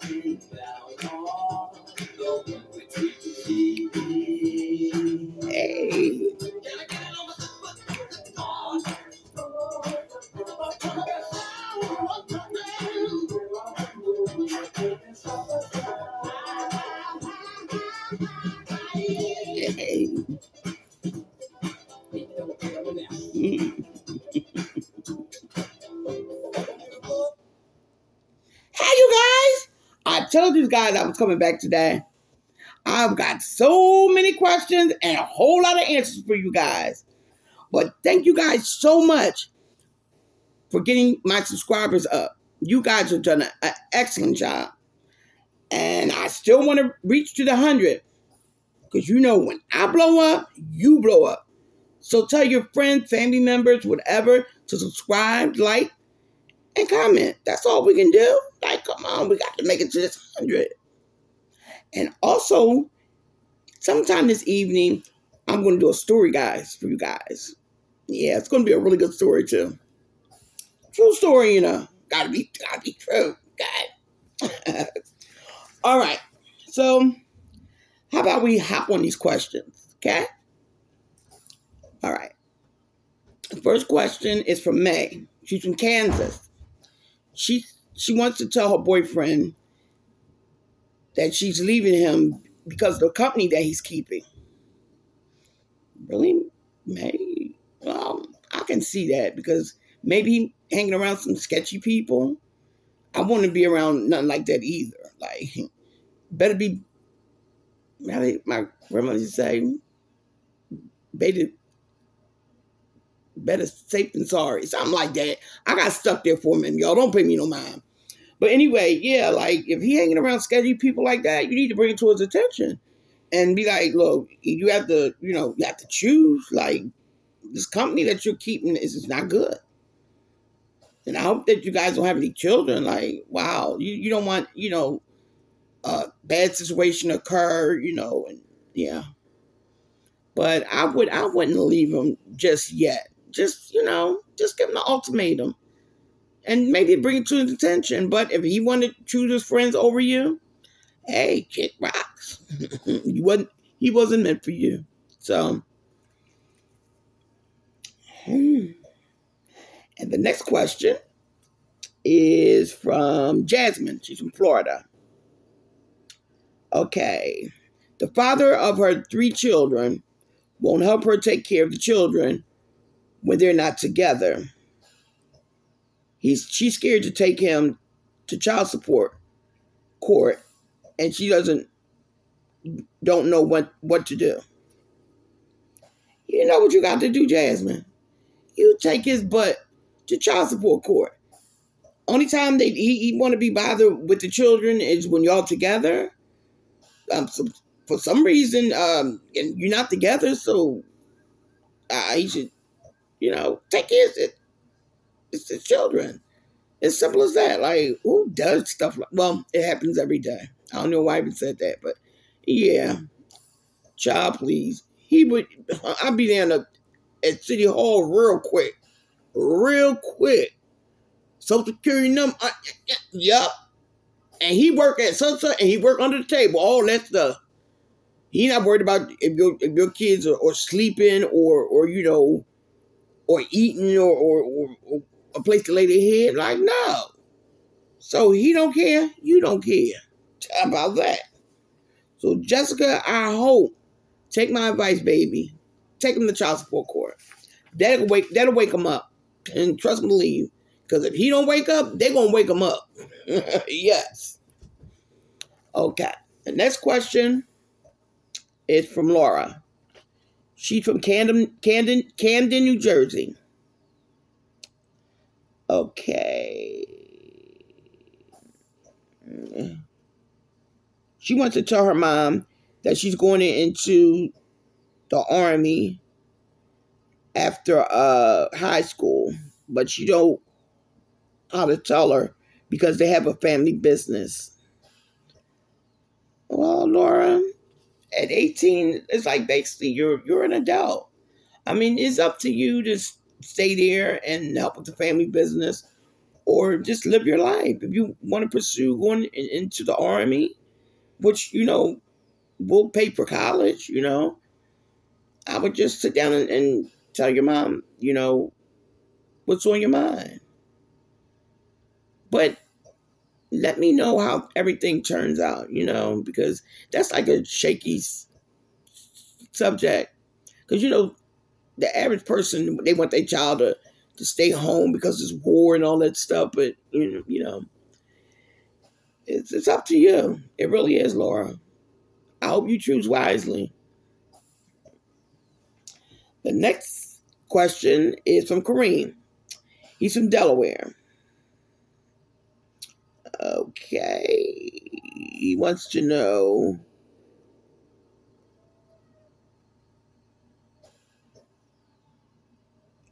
Hey. Hey. Hey, you guys! I told you guys I was coming back today. I've got so many questions and a whole lot of answers for you guys. But thank you guys so much for getting my subscribers up. You guys have done an excellent job. And I still want to reach to the 100. Because you know when I blow up, you blow up. So tell your friends, family members, whatever, to subscribe, like, and comment. That's all we can do. Like, come on, we got to make it to this 100. And also, sometime this evening, I'm going to do a story, guys, for you guys. Yeah, it's going to be a really good story, too. True story, you know. Gotta be true. God. All right. So, how about we hop on these questions, okay? All right. The first question is from May. She's from Kansas. She wants to tell her boyfriend that she's leaving him because of the company that he's keeping. Really, May? Well, I can see that because maybe hanging around some sketchy people. I wouldn't be around nothing like that either. Like, better be. My grandma used to say, better safe than sorry. Something like that. I got stuck there for a minute, y'all. Don't pay me no mind. But anyway, yeah, like if he hanging around sketchy people like that, you need to bring it to his attention and be like, look, you have to choose. Like, this company that you're keeping is not good. And I hope that you guys don't have any children. Like, wow, you don't want, a bad situation occur, and yeah. But I wouldn't leave him just yet. Just give him the ultimatum. And maybe bring it to his attention. But if he wanted to choose his friends over you, hey, kick rocks. He wasn't meant for you. So, and the next question is from Jasmine. She's from Florida. Okay. The father of her 3 children won't help her take care of the children when they're not together. She's scared to take him to child support court, and she don't know what to do. You know what you got to do, Jasmine? You take his butt to child support court. Only time he want to be bothered with the children is when y'all together. So for some reason, and you're not together, so he should, take it's his children. As simple as that. Like, who does stuff like? Well, it happens every day. I don't know why I even said that, but yeah, child, please. I'll be there at City Hall real quick. Social Security number, yup. And he work at Sunset, and he work under the table, all that stuff. He not worried about if your kids are sleeping or eating or a place to lay their head. Like, no. So he don't care, you don't care. How about that? So Jessica, I hope, take my advice, baby. Take him to child support court. That'll wake him up. And trust me to leave. Because if he don't wake up, they're going to wake him up. Yes. Okay. The next question is from Laura. She's from Camden, New Jersey. Okay. She wants to tell her mom that she's going into the Army after high school, but she don't how to tell her because they have a family business. Well, Laura, at 18, it's like basically you're an adult. I mean, it's up to you to stay there and help with the family business, or just live your life. If you want to pursue going into the army, which, will pay for college, I would just sit down and tell your mom, what's on your mind. But let me know how everything turns out, because that's like a shaky subject. Because, the average person, they want their child to stay home because there's war and all that stuff. But, it's up to you. It really is, Laura. I hope you choose wisely. The next question is from Kareem. He's from Delaware. Okay. He wants to know.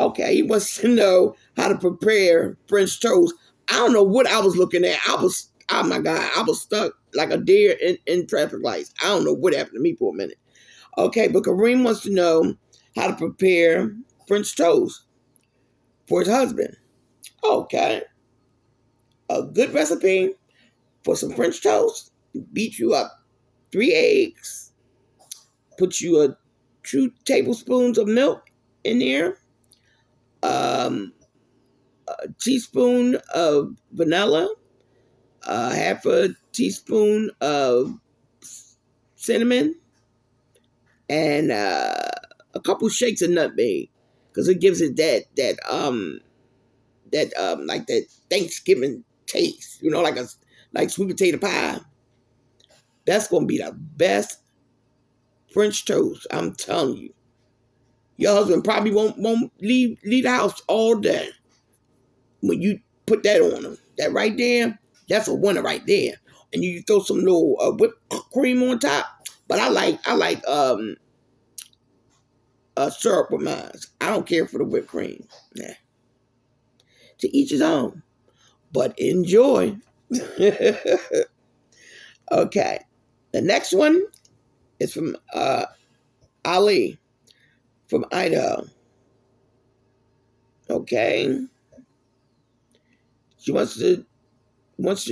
Okay, he wants to know how to prepare French toast. I don't know what I was looking at. Oh my God, I was stuck like a deer in traffic lights. I don't know what happened to me for a minute. Okay, but Kareem wants to know how to prepare French toast for his husband. Okay, a good recipe for some French toast. Beat you up 3 eggs. Put you 2 tablespoons of milk in there. A teaspoon of vanilla. Half a teaspoon of cinnamon, and a couple shakes of nutmeg, because it gives it that like that Thanksgiving taste, like sweet potato pie. That's gonna be the best French toast. I'm telling you. Your husband probably won't leave the house all day when you put that on him. That right there, that's a winner right there. And you throw some little whipped cream on top. But I like syrup with mine. I don't care for the whipped cream. Nah. To each his own. But enjoy. Okay. The next one is from Ali from Idaho. Okay. She wants to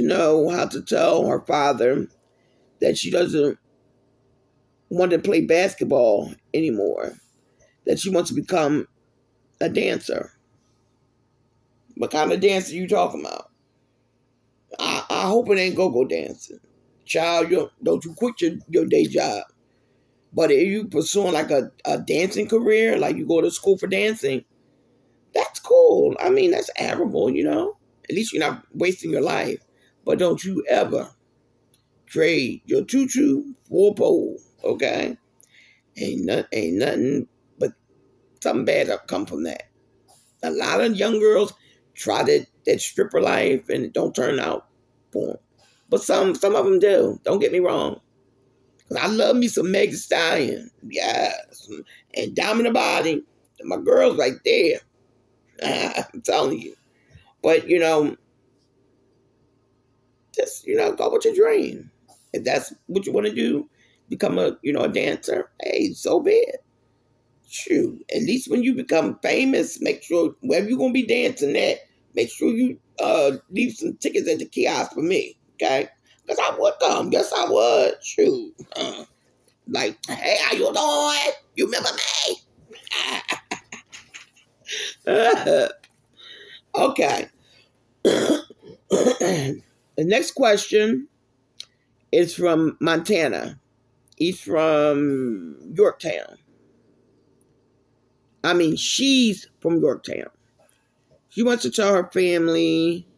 know how to tell her father that she doesn't want to play basketball anymore. That she wants to become a dancer. What kind of dancer you talking about? I hope it ain't go-go dancing. Child, don't you quit your day job. But if you pursuing like a dancing career, like you go to school for dancing, that's cool. I mean, that's admirable, At least you're not wasting your life. But don't you ever trade your tutu for a pole, okay? Ain't nothing but something bad that come from that. A lot of young girls try that stripper life and it don't turn out for them. But some of them do. Don't get me wrong. Cause I love me some Meg Thee Stallion, yes, and Diamond Body. My girl's right there. I'm telling you. But just go with your dream. If that's what you want to do, become a dancer. Hey, so be it. Shoot, at least when you become famous, make sure wherever you're gonna be dancing at, make sure you leave some tickets at the kiosk for me, okay? Because I would come. Yes, I would. Shoot. Like, hey, how you doing? You remember me? Okay. The next question is from Montana. He's from Yorktown. I mean, she's from Yorktown. She wants to tell her family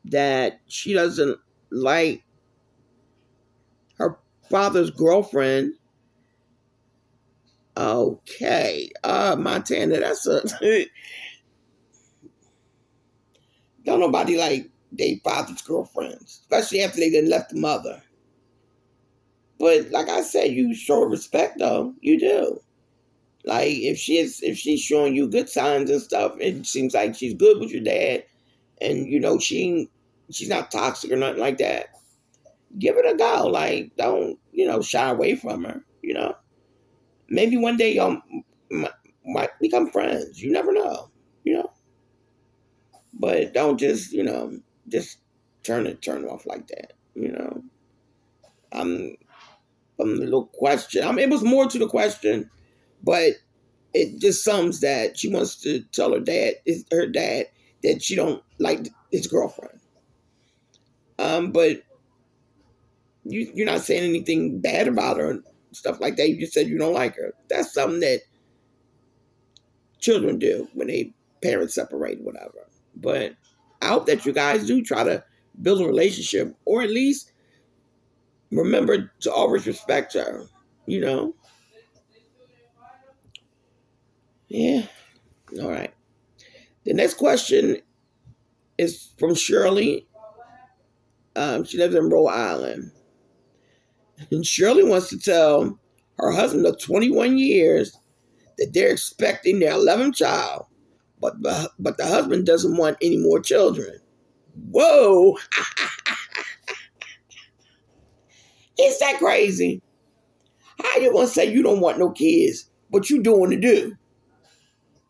that she doesn't like her father's girlfriend. Okay. Montana, that's a... Don't nobody like their father's girlfriends, especially after they done left the mother. But like I said, you show respect though. You do. Like if she's showing you good signs and stuff, it seems like she's good with your dad, and she's not toxic or nothing like that. Give it a go. Like don't shy away from her. Maybe one day might become friends. You never know, you know. But don't just, just turn it off like that, you know. I'm from the little question. I mean, it was more to the question, but it just sums that she wants to tell her dad, that she don't like his girlfriend. But you're not saying anything bad about her and stuff like that. You just said you don't like her. That's something that children do when they parents separate, whatever. But I hope that you guys do try to build a relationship, or at least remember to always respect her, you know? Yeah. All right. The next question is from Shirley. She lives in Rhode Island. And Shirley wants to tell her husband of 21 years that they're expecting their 11th child, but the husband doesn't want any more children. Whoa! Is that crazy? How you gonna say you don't want no kids, but you doing to do?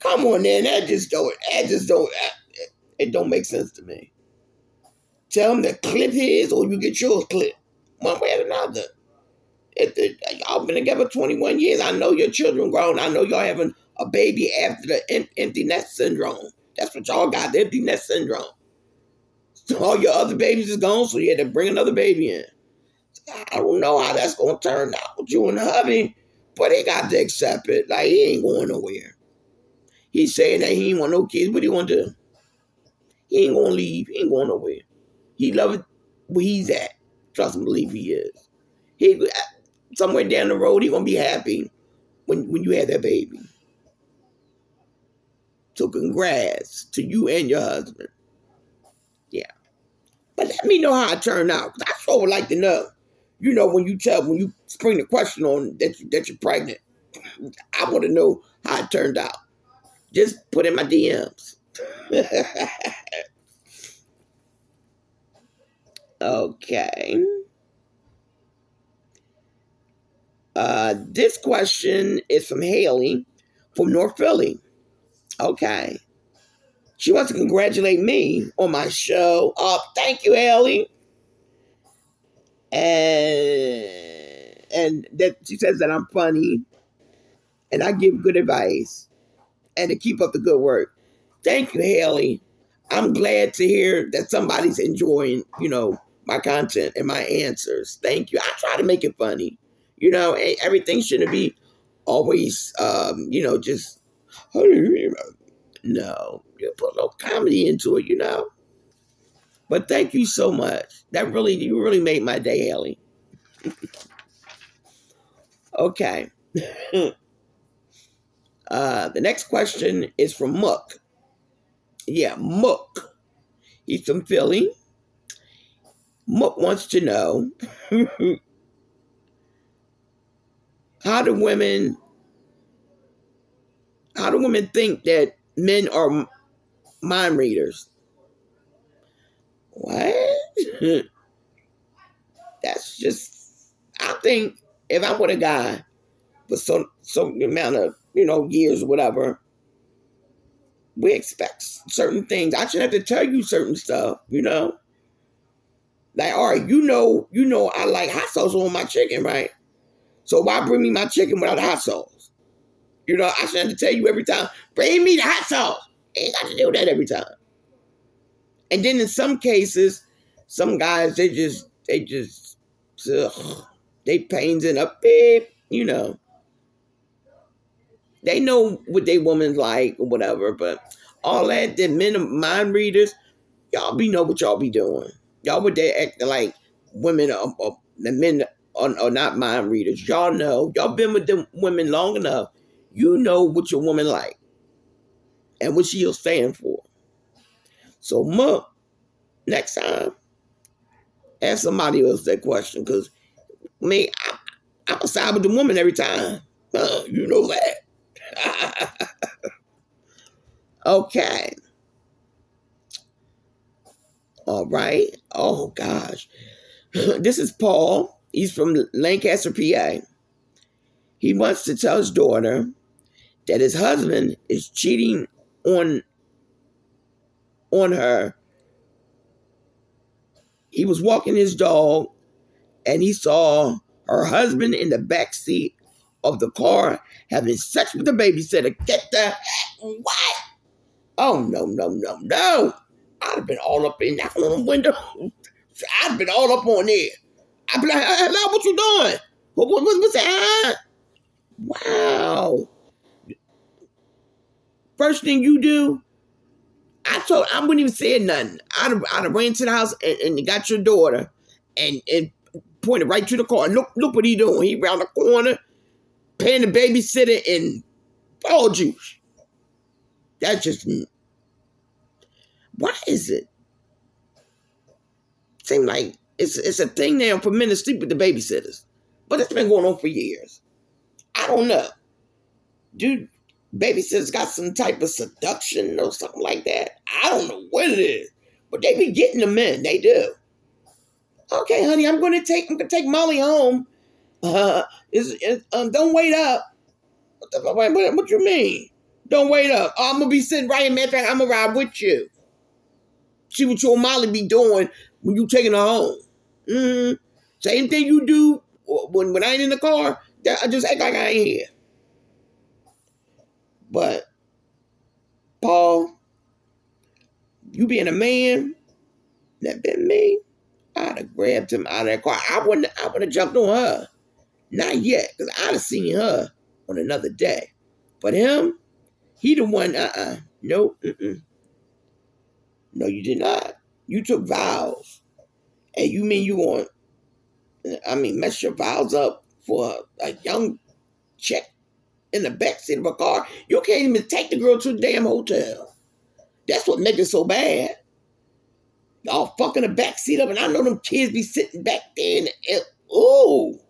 Come on, then. It don't make sense to me. Tell him to clip his, or you get yours clipped. One way or another. Y'all been together 21 years. I know your children grown. I know y'all having a baby after the empty nest syndrome. That's what y'all got, the empty nest syndrome. So all your other babies is gone, so you had to bring another baby in. I don't know how that's going to turn out with you and the hubby, but they got to accept it. Like, he ain't going nowhere. He's saying that he ain't want no kids. What do you want to do? He ain't going to leave. He ain't going nowhere. He love it where he's at. Trust and believe he is. He somewhere down the road, he going to be happy when you have that baby. So congrats to you and your husband. Yeah. But let me know how it turned out, because I sure would like to know. You know, when you spring the question on that you're pregnant, I want to know how it turned out. Just put in my DMs. Okay. This question is from Haley from North Philly. Okay. She wants to congratulate me on my show. Oh, thank you, Haley. And that she says that I'm funny and I give good advice and to keep up the good work. Thank you, Haley. I'm glad to hear that somebody's enjoying, my content and my answers. Thank you. I try to make it funny. Everything shouldn't be always, just, no, you put a little comedy into it. But thank you so much. You really made my day, Haley. Okay. The next question is from Mook. Yeah, Mook. He's from Philly. Mook wants to know how do women think that men are mind readers? What? That's just, I think if I'm with a guy for some amount of, years or whatever, we expect certain things. I shouldn't have to tell you certain stuff, Like, all right, I like hot sauce on my chicken, right? So why bring me my chicken without hot sauce? I shouldn't have to tell you every time, bring me the hot sauce. Ain't got to do that every time. And then in some cases, some guys, they pains in a bit, They know what they woman's like or whatever, but all that, the men are mind readers, y'all know what y'all be doing. Y'all would they acting like women or the men are not mind readers. Y'all know. Y'all been with them women long enough. You know what your woman like and what she'll stand for. So, Muck, next time, ask somebody else that question, because me, I'm a side with the woman every time. You know that. Okay. All right. Oh, gosh. This is Paul. He's from Lancaster, PA. He wants to tell his daughter that his husband is cheating on her. He was walking his dog and he saw her husband in the back seat of the car having sex with the babysitter. Get the what? Oh no. I'd have been all up in that window. I'd have been all up on there. I'd be like, hello, what you doing? What's that? Wow. First thing you do, I wouldn't even say nothing. I'd have ran to the house and got your daughter and pointed right to the car. Look what he doing. He around the corner, paying the babysitter in ball juice. That's just, why is it? Seems like it's a thing now for men to sleep with the babysitters. But it's been going on for years. I don't know. Dude, babysitters got some type of seduction or something like that. I don't know what it is. But they be getting the men. They do. Okay, honey, I'm gonna take Molly home. Don't wait up. What you mean? Don't wait up. Oh, I'm gonna be sitting right here. Matter of fact, I'm gonna ride with you. See what you and Molly be doing when you taking her home. Same thing you do when I ain't in the car. I just act like I ain't here. But Paul, you being a man, that been me, I'd have grabbed him out of that car. I wouldn't have jumped on her. Not yet, because I'd have seen her on another day. But him, he the one, nope, No, you did not. You took vows. And you mean you want, mess your vows up for a young chick in the backseat of a car? You can't even take the girl to a damn hotel. That's what makes it so bad. Y'all fucking the backseat up, and I know them kids be sitting back there and oh,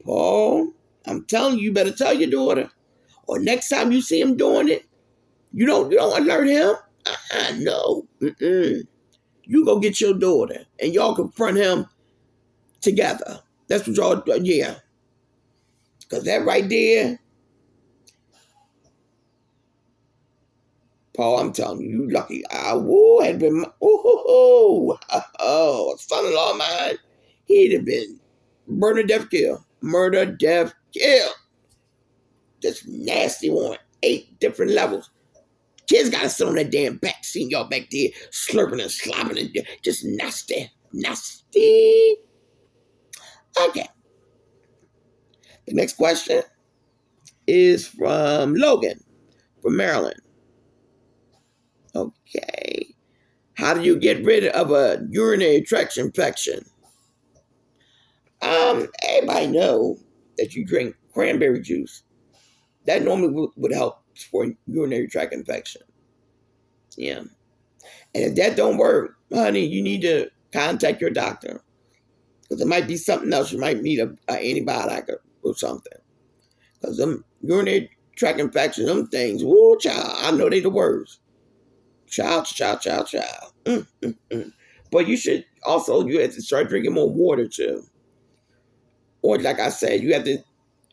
Paul, I'm telling you, you better tell your daughter. Or next time you see him doing it, you don't alert him. No. You go get your daughter, and y'all confront him together. That's what y'all do, yeah. Because that right there, Paul, I'm telling you, you lucky. Had been, son-in-law of mine, he'd have been murder, death, kill. Murder, death, kill. Just nasty one. 8 different levels. Kids gotta sit on that damn back seat, y'all back there slurping and slopping and just nasty. Nasty. Okay. The next question is from Logan from Maryland. Okay. How do you get rid of a urinary tract infection? Everybody know that you drink cranberry juice. That normally would help for urinary tract infection. Yeah. And if that don't work, honey, you need to contact your doctor. Because it might be something else. You might need an antibiotic or something. Because them urinary tract infections, them things, whoa, child, I know they the worst. Child. But you have to start drinking more water too. Or like I said, you have to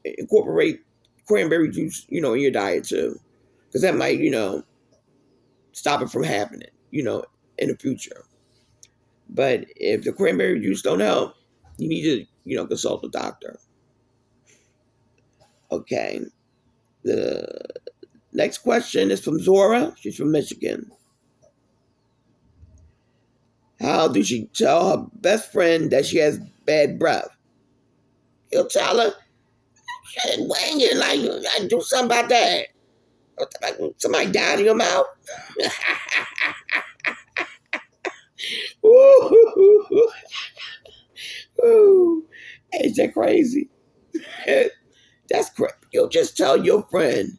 incorporate cranberry juice, in your diet too. Because that might, stop it from happening, in the future. But if the cranberry juice don't help, you need to, consult a doctor. Okay. The next question is from Zora. She's from Michigan. How do she tell her best friend that she has bad breath? He'll tell her, Wayne, you gotta do something about that. Somebody died in your mouth. Ooh. Ain't that crazy? That's crazy. You'll just tell your friend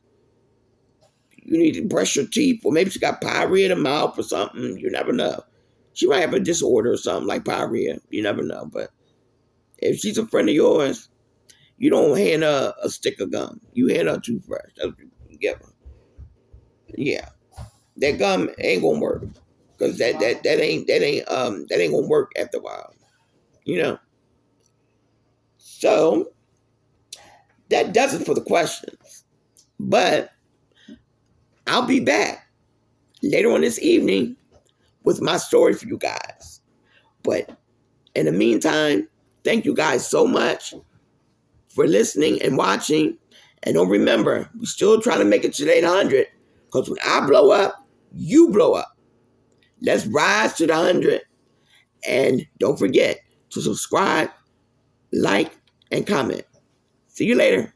you need to brush your teeth, or maybe she got pyorrhea in the mouth or something. You never know. She might have a disorder or something like pyorrhea. You never know. But if she's a friend of yours, you don't hand her a stick of gum. You hand her a toothbrush. That's what you give her. Yeah, that gum ain't gonna work because that ain't gonna work after a while. So that does it for the questions. But I'll be back later on this evening with my story for you guys. But in the meantime, thank you guys so much for listening and watching. And don't remember, we're still trying to make it to 800, because when I blow up, you blow up. Let's rise to the 100. And don't forget to subscribe, like, and comment. See you later.